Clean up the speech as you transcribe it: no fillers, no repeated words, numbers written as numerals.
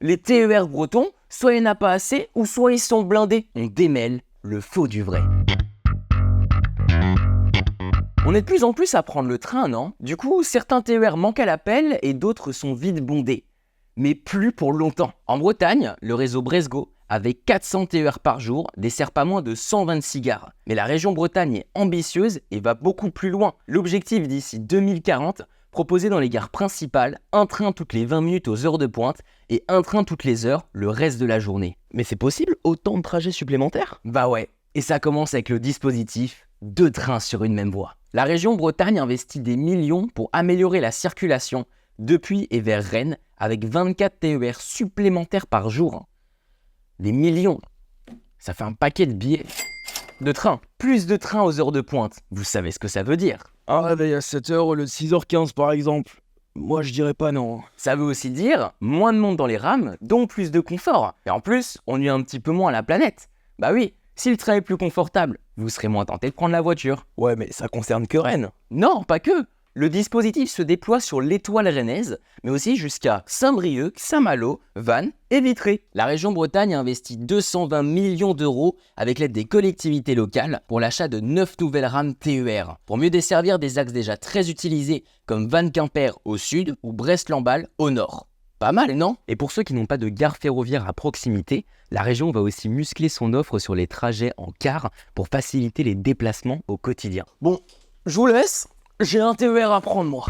Les TER bretons, soit il n'y en a pas assez, ou soit ils sont blindés. On démêle le faux du vrai. On est de plus en plus à prendre le train, non? Du coup, certains TER manquent à l'appel et d'autres sont vite bondés. Mais plus pour longtemps. En Bretagne, le réseau Bresgo, avec 400 TER par jour, dessert pas moins de 126 gares. Mais la région Bretagne est ambitieuse et va beaucoup plus loin. L'objectif d'ici 2040, proposer dans les gares principales un train toutes les 20 minutes aux heures de pointe et un train toutes les heures le reste de la journée. Mais c'est possible, autant de trajets supplémentaires? Bah ouais, et ça commence avec le dispositif 2 trains sur une même voie. La région Bretagne investit des millions pour améliorer la circulation depuis et vers Rennes avec 24 TER supplémentaires par jour. Des millions, ça fait un paquet de billets. De trains, plus de trains aux heures de pointe, vous savez ce que ça veut dire. Un réveil à 7h au lieu de 6h15 par exemple. Moi je dirais pas non. Ça veut aussi dire moins de monde dans les rames, donc plus de confort. Et en plus, on nuit un petit peu moins à la planète. Bah oui, si le train est plus confortable, vous serez moins tenté de prendre la voiture. Ouais mais ça concerne que Rennes. Non, pas que. Le dispositif se déploie sur l'étoile rennaise, mais aussi jusqu'à Saint-Brieuc, Saint-Malo, Vannes et Vitré. La région Bretagne a investi 220 millions d'euros avec l'aide des collectivités locales pour l'achat de 9 nouvelles rames TER, pour mieux desservir des axes déjà très utilisés comme Vannes-Quimper au sud ou Brest-Lamballe au nord. Pas mal, non? Et pour ceux qui n'ont pas de gare ferroviaire à proximité, la région va aussi muscler son offre sur les trajets en car pour faciliter les déplacements au quotidien. Bon, je vous laisse. J'ai un TER à prendre, moi.